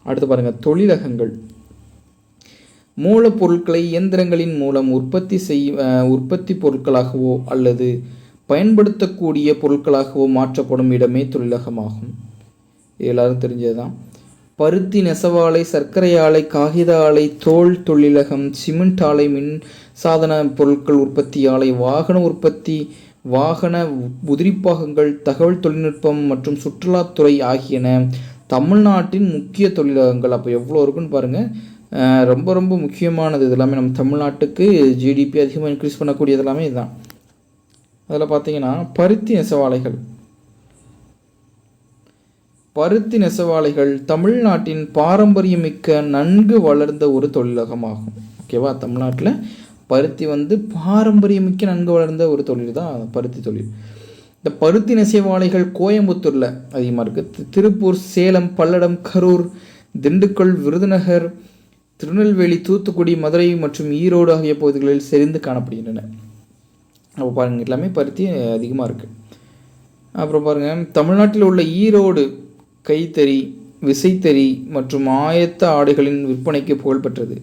அடுத்து பாருங்கள், தொழிலகங்கள். மூலப்பொருட்களை இயந்திரங்களின் மூலம் உற்பத்தி பொருட்களாகவோ அல்லது பயன்படுத்தக்கூடிய பொருட்களாகவோ மாற்றப்படும் இடமே தொழிலகமாகும். எல்லாரும் தெரிஞ்சதுதான். பருத்தி நெசவாலை, சர்க்கரை ஆலை, காகித ஆலை, தோல் தொழிலகம், சிமெண்ட் ஆலை, மின் சாதன பொருட்கள் உற்பத்தி ஆலை, வாகன உற்பத்தி, வாகன உதிரிப்பாகங்கள், தகவல் தொழில்நுட்பம் மற்றும் சுற்றுலாத்துறை ஆகியன தமிழ்நாட்டின் முக்கிய தொழிலகங்கள். அப்போ எவ்வளோ இருக்குன்னு பாருங்கள். ரொம்ப ரொம்ப முக்கியமானது இது எல்லாமே. நம்ம தமிழ்நாட்டுக்கு ஜிடிபி அதிகமாக இன்க்ரீஸ் பண்ணக்கூடியது எல்லாமே இதுதான். அதில் பார்த்தீங்கன்னா பருத்தி நெசவாலைகள் தமிழ்நாட்டின் பாரம்பரியமிக்க நன்கு வளர்ந்த ஒரு தொழிலகமாகும். ஓகேவா? தமிழ்நாட்டில் பருத்தி பாரம்பரியமிக்க நன்கு வளர்ந்த ஒரு தொழில் தான் பருத்தி தொழில். இந்த பருத்தி நெசவாலைகள் கோயம்புத்தூரில் அதிகமாக இருக்குது. திருப்பூர், சேலம், பல்லடம், கரூர், திண்டுக்கல், விருதுநகர், திருநெல்வேலி, தூத்துக்குடி, மதுரை மற்றும் ஈரோடு ஆகிய பகுதிகளில் செறிந்து காணப்படுகின்றன. அப்போ பாருங்கள், எல்லாமே பருத்தி அதிகமாக இருக்குது. அப்புறம் பாருங்கள், தமிழ்நாட்டில் உள்ள ஈரோடு கைத்தறி, விசைத்தறி மற்றும் ஆயத்த ஆடைகளின் விற்பனைக்கு புகழ்பெற்றது.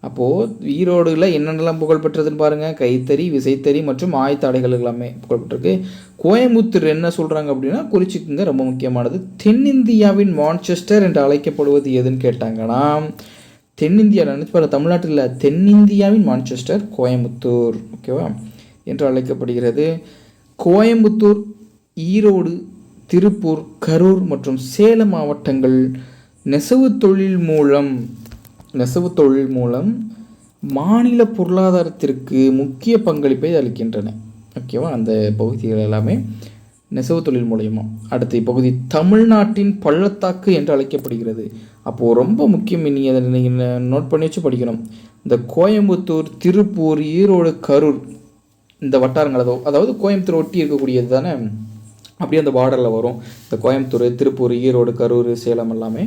அப்போது ஈரோடுல என்னென்னலாம் புகழ்பெற்றதுன்னு பாருங்கள். கைத்தறி, விசைத்தறி மற்றும் ஆயத்த ஆடைகள் எல்லாமே புகழ்பெற்றிருக்கு. கோயம்புத்தூர் என்ன சொல்கிறாங்க அப்படின்னா, குறிச்சிக்குங்க, ரொம்ப முக்கியமானது. தென்னிந்தியாவின் மான்செஸ்டர் என்று அழைக்கப்படுவது எதுன்னு கேட்டாங்கன்னா, தென்னிந்தியா நினச்சி பாருங்கள், தமிழ்நாட்டில் தென்னிந்தியாவின் மான்செஸ்டர் கோயம்புத்தூர், ஓகேவா, என்று அழைக்கப்படுகிறது. கோயம்புத்தூர், ஈரோடு, திருப்பூர், கரூர் மற்றும் சேலம் மாவட்டங்கள் நெசவு தொழில் மூலம் மாநில பொருளாதாரத்திற்கு முக்கிய பங்களிப்பை அளிக்கின்றன. ஓகேவா? அந்த பகுதிகள் எல்லாமே நெசவு தொழில் மூலயமா. அடுத்த பகுதி தமிழ்நாட்டின் பள்ளத்தாக்கு என்று அழைக்கப்படுகிறது. அப்போது ரொம்ப முக்கியம், நீங்கள் அதை நீங்கள் நோட் பண்ணி வச்சு படிக்கணும். இந்த கோயம்புத்தூர், திருப்பூர், ஈரோடு, கரூர் இந்த வட்டாரங்கள், அதாவது கோயம்புத்தூர் ஒட்டி இருக்கக்கூடியது தானே, அப்படியே அந்த பார்டரில் வரும் இந்த கோயம்புத்தூர், திருப்பூர், ஈரோடு, கரூர், சேலம் எல்லாமே.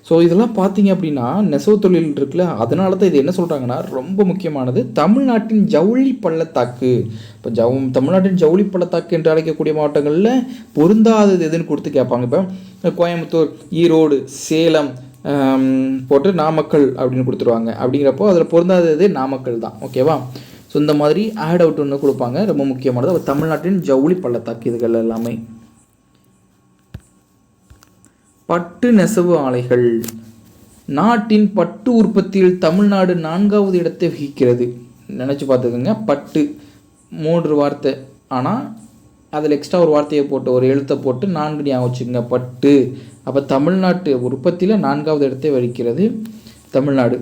ஸோ இதெல்லாம் பார்த்தீங்க அப்படின்னா நெசவு தொழில் இருக்குல்ல, அதனால தான் இது என்ன சொல்கிறாங்கன்னா ரொம்ப முக்கியமானது, தமிழ்நாட்டின் ஜவுளி பள்ளத்தாக்கு. இப்போ தமிழ்நாட்டின் ஜவுளி பள்ளத்தாக்கு என்று அழைக்கக்கூடிய மாவட்டங்களில் பொருந்தாதது எதுன்னு கொடுத்து கேட்பாங்க. இப்போ கோயம்புத்தூர், ஈரோடு, சேலம் போட்டு நாமக்கல் அப்படின்னு கொடுத்துருவாங்க. அப்படிங்கிறப்போ அதில் பொருந்தாதது நாமக்கல் தான். ஓகேவா? ஸோ இந்த மாதிரி ஆட் அவுட் ஒன்று கொடுப்பாங்க, ரொம்ப முக்கியமானது. தமிழ்நாட்டின் ஜவுளி பள்ளத்தாக்கு இதுகள் எல்லாமே. பட்டு நெசவு ஆலைகள். நாட்டின் பட்டு உற்பத்தியில் தமிழ்நாடு 4வது இடத்தை வகிக்கிறது. நினச்சி பார்த்துக்கோங்க, பட்டு 3 வார்த்தை, ஆனால் அதில் எக்ஸ்ட்ரா ஒரு வார்த்தையை போட்டு ஒரு எழுத்தை போட்டு 4 ஞாபகம் வச்சுக்கோங்க, பட்டு. அப்போ தமிழ்நாட்டு உற்பத்தியில் 4வது இடத்தை வகிக்கிறது தமிழ்நாடு.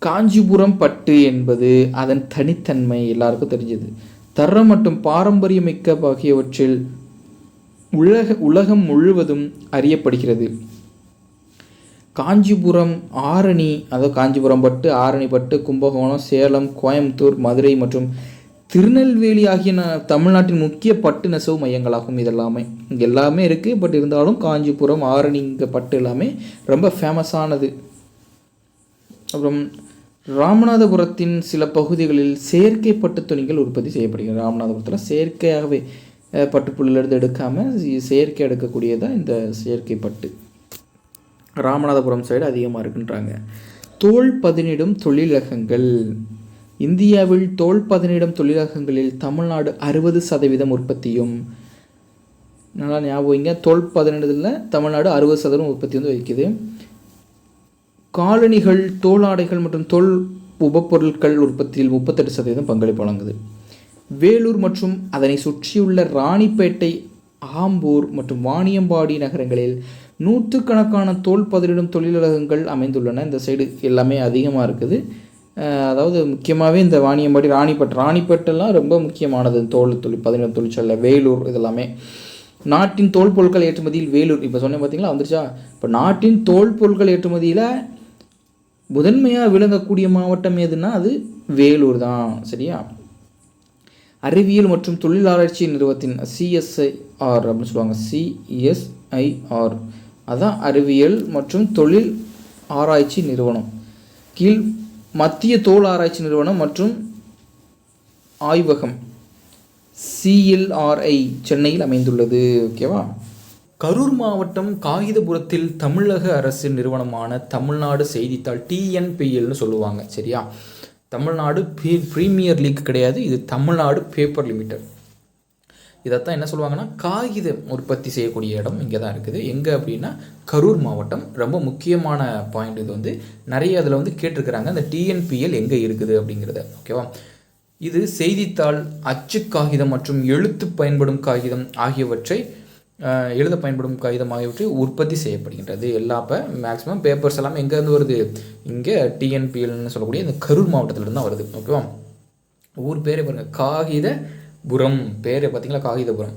காஞ்சிபுரம் பட்டு என்பது அதன் தனித்தன்மை எல்லாருக்கும் தெரிஞ்சது. தரம் மற்றும் பாரம்பரியமிக்க ஆகியவற்றில் உலகம் முழுவதும் அறியப்படுகிறது. காஞ்சிபுரம், ஆரணி, அதாவது காஞ்சிபுரம் பட்டு, ஆரணி பட்டு, கும்பகோணம், சேலம், கோயம்புத்தூர், மதுரை மற்றும் திருநெல்வேலி ஆகிய தமிழ்நாட்டின் முக்கிய பட்டு நெசவு மையங்களாகும். இதெல்லாமே இங்கே எல்லாமே இருக்குது. பட் இருந்தாலும் காஞ்சிபுரம், ஆரணி இங்கே பட்டு எல்லாமே ரொம்ப ஃபேமஸானது. அப்புறம் ராமநாதபுரத்தின் சில பகுதிகளில் செயற்கை பட்டு துணிகள் உற்பத்தி செய்யப்படுகிறது. ராமநாதபுரத்தில் செயற்கையாகவே பட்டுப்புள்ளிலிருந்து எடுக்காமல் செயற்கை எடுக்கக்கூடியதான் இந்த செயற்கை பட்டு. ராமநாதபுரம் சைடு அதிகமாக இருக்குன்றாங்க. தோல் பதனிடும் தொழிலகங்கள். இந்தியாவில் தோல் பதனிடும் தொழிலகங்களில் தமிழ்நாடு 60% உற்பத்தியும், நல்லா ஞாபகம், தோல் பதனிடத்தில் தமிழ்நாடு 60% உற்பத்தி வைக்குது. காலணிகள், தோலாடைகள் மற்றும் தோல் உபப்பொருட்கள் உற்பத்தியில் 38% பங்களிப்பு வழங்குது. வேலூர் மற்றும் அதனை சுற்றியுள்ள ராணிப்பேட்டை, ஆம்பூர் மற்றும் வாணியம்பாடி நகரங்களில் நூற்றுக்கணக்கான தோல் பதனிடும் தொழிலகங்கள் அமைந்துள்ளன. இந்த சைடு எல்லாமே அதிகமாக இருக்குது. அதாவது முக்கியமாகவே இந்த வாணியம்பாடி, ராணிப்பேட்டெல்லாம் ரொம்ப முக்கியமானது தோல் பதனிடும் தொழிற்சாலை. வேலூர் இதெல்லாமே நாட்டின் தோல் பொருட்கள் ஏற்றுமதியில் வேலூர், இப்போ சொன்னேன் பார்த்தீங்களா, வந்துருச்சா? இப்போ நாட்டின் தோல் பொருட்கள் ஏற்றுமதியில் முதன்மையாக விளங்கக்கூடிய மாவட்டம் எதுனா அது வேலூர் தான். சரியா? அறிவியல் மற்றும் தொழில் ஆராய்ச்சி நிறுவனத்தின் CSIR அப்படின்னு சொல்லுவாங்க. CSIR அதான் அறிவியல் மற்றும் தொழில் ஆராய்ச்சி நிறுவனம் கீழ் மத்திய தோல் ஆராய்ச்சி நிறுவனம் மற்றும் ஆய்வகம் CLRI சென்னையில் அமைந்துள்ளது. ஓகேவா? கரூர் மாவட்டம் காகிதபுரத்தில் தமிழக அரசு நிறுவனமான தமிழ்நாடு செய்தித்தாள் டிஎன்பிஎல்னு சொல்லுவாங்க. சரியா, தமிழ்நாடு ப்ரீமியர் லீக் கிடையாது, இது தமிழ்நாடு பேப்பர் லிமிடெட். இதைத்தான் என்ன சொல்லுவாங்கன்னா காகிதம் உற்பத்தி செய்யக்கூடிய இடம் இங்கே தான் இருக்குது. எங்கே அப்படின்னா கரூர் மாவட்டம். ரொம்ப முக்கியமான பாயிண்ட் இது வந்து நிறைய அதில் வந்து கேட்டிருக்கிறாங்க, அந்த டிஎன்பிஎல் எங்கே இருக்குது அப்படிங்கிறத. ஓகேவா, இது செய்தித்தாள், அச்சு காகிதம் மற்றும் எழுத்து பயன்படும் காகிதம் ஆகியவற்றை எழுத பயன்படும் காகிதம் ஆகியவற்றை உற்பத்தி செய்யப்படுகின்றது. எல்லா மேக்ஸிமம் பேப்பர்ஸ் எல்லாமே எங்கேருந்து வருது, இங்கே டிஎன்பிஎல்னு சொல்லக்கூடிய இந்த கரூர் மாவட்டத்திலிருந்து தான் வருது. ஓகேவா, ஊர் பேரே பாருங்கள், காகிதபுரம் பேர் பார்த்தீங்களா, காகிதபுரம்.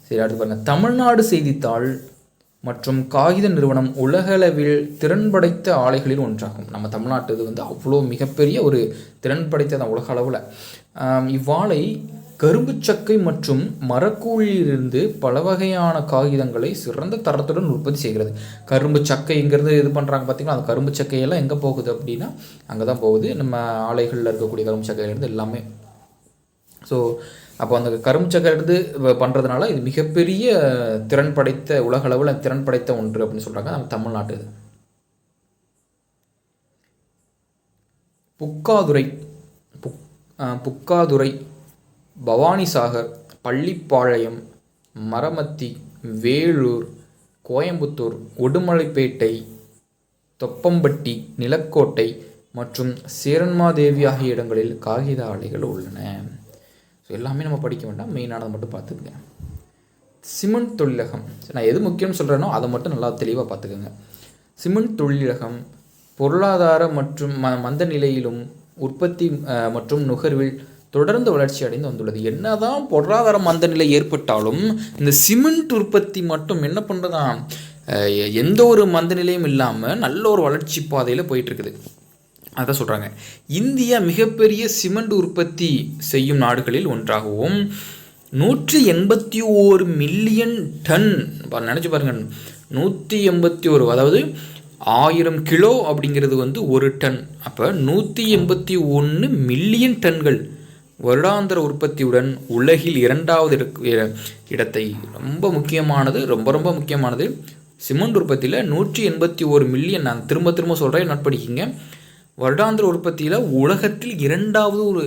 சரி, அடுத்து பாருங்கள், தமிழ்நாடு செய்தித்தாள் மற்றும் காகித நிறுவனம் உலகளவில் திறன் படைத்த ஆலைகளில் ஒன்றாகும். நம்ம தமிழ்நாட்டு இது வந்து அவ்வளோ மிகப்பெரிய ஒரு திறன் படைத்த உலக அளவில். இவ்வாலை கரும்பு சக்கை மற்றும் மரக்கூழிலிருந்து பல வகையான காகிதங்களை சிறந்த தரத்துடன் உற்பத்தி செய்கிறது. கரும்பு சக்கைங்கிறது இது பண்ணுறாங்க பார்த்தீங்களா, அந்த கரும்பு சக்கையெல்லாம் எங்கே போகுது அப்படின்னா அங்கே தான் போகுது, நம்ம ஆலைகளில் இருக்கக்கூடிய கரும்பு சக்கையிலேருந்து எல்லாமே. ஸோ அப்போ அந்த கரும்பு சக்கையிலேருந்து பண்ணுறதுனால இது மிகப்பெரிய திறன் படைத்த, உலக அளவில் திறன் படைத்த ஒன்று அப்படின்னு சொல்கிறாங்க நம்ம தமிழ்நாட்டு. இது புக்காதுரை, பவானிசாகர், பள்ளிப்பாளையம், மரமத்தி, வேலூர், கோயம்புத்தூர், உடுமலைப்பேட்டை, தொப்பம்பட்டி, நிலக்கோட்டை மற்றும் சேரன்மாதேவி ஆகிய இடங்களில் காகித ஆலைகள் உள்ளன. ஸோ எல்லாமே நம்ம படிக்க வேண்டாம், மெயினானதை மட்டும் பார்த்துக்குங்க. சிமெண்ட் தொழிலகம், நான் எது முக்கியம்னு சொல்கிறேனோ அதை மட்டும் நல்லா தெளிவாக பார்த்துக்கோங்க. சிமெண்ட் தொழிலகம் பொருளாதார மற்றும் மந்த நிலையிலும் உற்பத்தி மற்றும் நுகர்வில் தொடர்ந்து வளர்ச்சி அடைந்து வந்துள்ளது. என்னதான் பொருளாதார மந்த நிலை ஏற்பட்டாலும் இந்த சிமெண்ட் உற்பத்தி மட்டும் என்ன பண்ணுறதா, எந்த ஒரு மந்த நிலையும் இல்லாமல் நல்ல ஒரு வளர்ச்சி பாதையில் போயிட்டுருக்குது. அதான் சொல்கிறாங்க, இந்தியா மிகப்பெரிய சிமெண்ட் உற்பத்தி செய்யும் நாடுகளில் ஒன்றாகவும் 181 மில்லியன் டன், நினச்சி பாருங்கள், 181, அதாவது 1000 கிலோ அப்படிங்கிறது வந்து ஒரு டன். அப்போ 181 மில்லியன் டன்கள் வருடாந்திர உற்பத்தியுடன் உலகில் 2வது இடத்தை, ரொம்ப முக்கியமானது, ரொம்ப முக்கியமானது சிமெண்ட் உற்பத்தியில் 181 மில்லியன். நான் திரும்ப சொல்கிறேன், நோட் படிக்கிங்க. வருடாந்திர உற்பத்தியில் உலகத்தில் 2வது ஒரு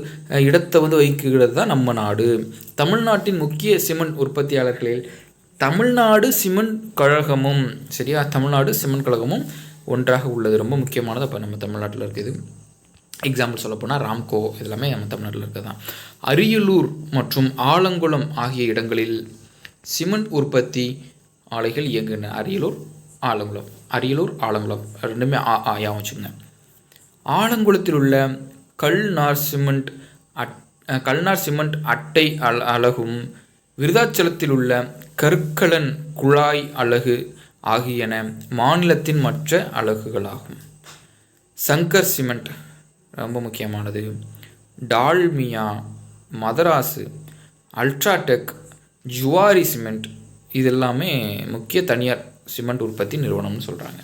இடத்தை வந்து வகிக்கிறது தான் நம்ம நாடு. தமிழ்நாட்டின் முக்கிய சிமெண்ட் உற்பத்தியாளர்களில் தமிழ்நாடு சிமெண்ட் கழகமும், சரியா, தமிழ்நாடு சிமெண்ட் கழகமும் ஒன்றாக உள்ளது. ரொம்ப முக்கியமானது. அப்போ நம்ம தமிழ்நாட்டில் இருக்குது. எக்ஸாம்பிள் சொல்லப்போனால் ராம்கோ, இதெல்லாமே நம்ம தமிழ்நாட்டில் இருக்குது தான். அரியலூர் மற்றும் ஆலங்குளம் ஆகிய இடங்களில் சிமெண்ட் உற்பத்தி ஆலைகள் இயங்குகின்றன. அரியலூர் ஆலங்குளம் ரெண்டுமே ஞாபகம் வச்சுக்கோங்க. ஆலங்குளத்தில் உள்ள கல்நார் சிமெண்ட் அட்டை அலகும், விருதாச்சலத்தில் உள்ள கற்களன் குழாய் அலகு ஆகியன மாநிலத்தின் மற்ற அலகுகளாகும். சங்கர் சிமெண்ட் ரொம்ப முக்கியமானது. டால்மியா, மதராசு, அல்ட்ராடெக், ஜுவாரி சிமெண்ட், இது எல்லாமே முக்கிய தனியார் சிமெண்ட் உற்பத்தி நிறுவனம்னு சொல்கிறாங்க.